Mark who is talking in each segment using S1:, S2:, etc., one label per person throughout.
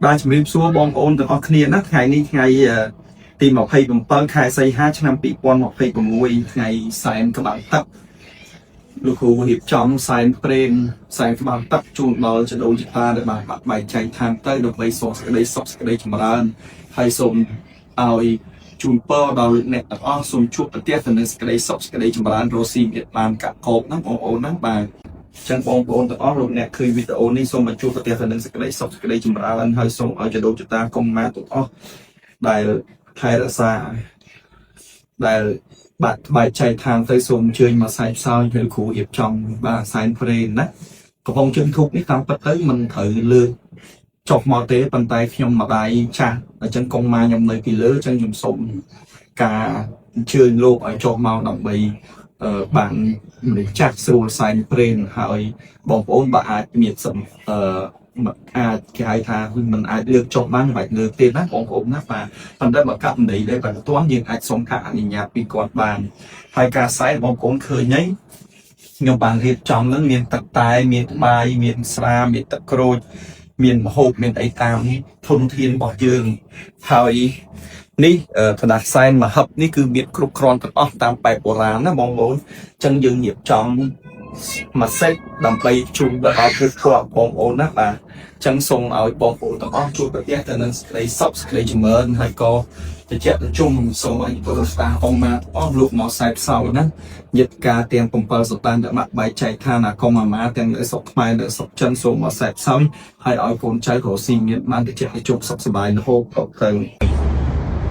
S1: បានជំរាបសួរបងប្អូនទាំងអស់គ្នាណាថ្ងៃនេះថ្ងៃទី27ខែសីហាឆ្នាំ2026ថ្ងៃសែនក្បាលទឹកលោកគ្រូរៀបចំសែនព្រេនសែនក្បាលទឹកជូនដល់ចដូនចតាដែលបានបាត់បែកចែកឋានទៅដើម្បីសូមសេចក្តីសុខសេចក្តីចម្រើនហើយសូមឲ្យជូនពរដល់អ្នកទាំងអស់សូមជួបប្រទះទៅនឹងសេចក្តីសុខសេចក្តីចម្រើនរស់ស៊ីមានបានកកបណាបងប្អូនណាបាទចឹងបងប្អូនទាំងអស់លោកអ្នកឃើញវីដេអូនេះសូមមកជួបប្រទះទៅនឹងសេចក្តីសុខសេចក្តីចម្រើនហើយសូមឲ្យចដូនចតាកុំមកទាំងអស់ដែលថែរក្សាដែលបាត់បែកចែកឋានទៅសូមអញ្ជើញមកសែនផ្សោយពេលគ្រូរៀបចំបាទសែនព្រេនណាកំប៉ុងជើងធូបនេះតាមពិតទៅមិនត្រូវលើកចុះមកទេប៉ុន្តែខ្ញុំម្ដាយចាស់អញ្ចឹងកុំមកខ្ញុំនៅពីលើអញ្ចឹងខ្ញុំសូមការអញ្ជើញលោកឲ្យចុះមកដើម្បីបានមនុស្សចាស់ស្រួលសែនព្រេនហើយបងប្អូនបើអាចមានអាចគេហៅថាមិនអាចលើកចុះបានមិនអាចលើកទេណាបងប្អូនណាបាទប៉ុន្តែបើករណីដែលបន្ទាន់យើងអាចសុំការអនុញ្ញាតពីគាត់បានហើយការសែនបងប្អូនឃើញហើយខ្ញុំបានរៀបចំនឹងមានទឹកតែមានបាយមានស្រាមានទឹកក្រូចមានម្ហូបមានអីតាមធនធានរបស់យើងហើយនេះផ្ដាសែនមហឹបនេះគឺមានគ្រប់គ្រាន់ទាំងអស់តាមបែបបុរាណណាបងប្អូនអញ្ចឹងយើងរៀបចំមួយសេតដើម្បីជូនដល់គឺព្រោះបងប្អូនណាបាទអញ្ចឹងសូមឲ្យបងប្អូនទាំងអស់ជួបប្រទះទៅនឹងសេចក្តីសុខសេចក្តីចម្រើនហើយក៏តិចជុំសូមឲ្យពលរដ្ឋស្ដាប់អង្គមកអស់លោកមកខ្សែផ្សោណាយិត្តការទាំង7សតានដែលបាក់បែកចែកឋានអាកុំអាម៉ាទាំងនៅស្រុកខ្មែរនៅស្រុកចិនសូមមកខ្សែផ្សោហើយឲ្យកូនចៅក៏ស៊ីមានបានតិចជុំសុខសប្បាយរហូតដល់ទៅ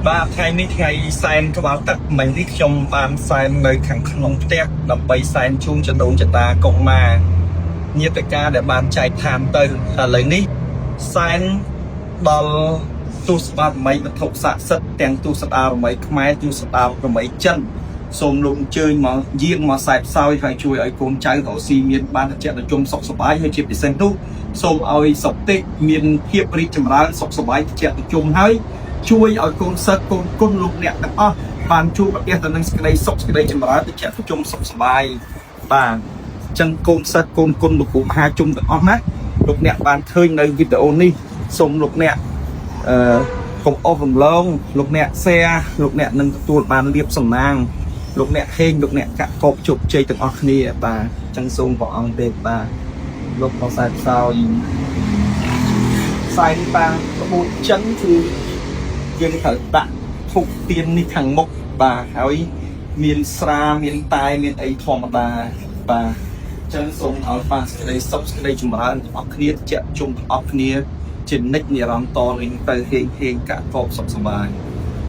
S1: បាទថ្ងៃនេះថ្ងៃសែនក្បាលទឹកមិញនេះខ្ញុំបានសែននៅខាងក្នុងផ្ទះដើម្បីសែនជូនចដូនចតាកុមារញាតិការដែលបានចែកឋានទៅឥឡូវនេះសែនដល់ទូសបារមីវត្ថុស័ក្តិសិទ្ធិទាំងទូសបារមីខ្មែរទូសបារមីចិនសូមលោកអញ្ជើញមកយាងមកខ្សែផ្សោយហើយជួយឲ្យកូនចៅរកស៊ីមានបានតិចជុំសុខសប្បាយហើយជាពិសេសនោះសូមឲ្យសុខតិមានភាពរីកចម្រើនសុខសប្បាយតិចជុំហើយជួយឲ្យកូនសិស្សកូនគុណលោកអ្នកទាំងអស់បានជួបប្រទះទៅនឹងសេចក្តីសុខសេចក្តីចម្រើនតិចជុំសុខសប្បាយបាទអញ្ចឹងកូនសិស្សកូនគុណលោកគ្រូមហាជុំទាំងអស់ណាលោកអ្នកបានឃើញនៅវីដេអូនេះសូមលោកអ្នកកុំអស់រំលងលោកអ្នក share លោកអ្នកនឹងទទួលបានលៀបសំណាងលោកអ្នកហេងលោកអ្នកកកបជោគជ័យទាំងអស់គ្នាបាទអញ្ចឹងសូមព្រះអង្គទេបាទលោកមកខ្សែផ្សោយខ្សែនេះបាទក្បួនចិនគឺយើងត្រូវដាក់ធុកទៀននេះខាងមុខបាទហើយមានស្រាមានតែមានអីធម្មតាបាទអញ្ចឹងសូមឲ្យបានសេចក្តីសុខសេចក្តីចម្រើនទាំងអស់គ្នាជាជុំទាំងអស់គ្នាជានិច្ចនិរន្តរ៍ទៅហេងកកបសុខសប្បាយ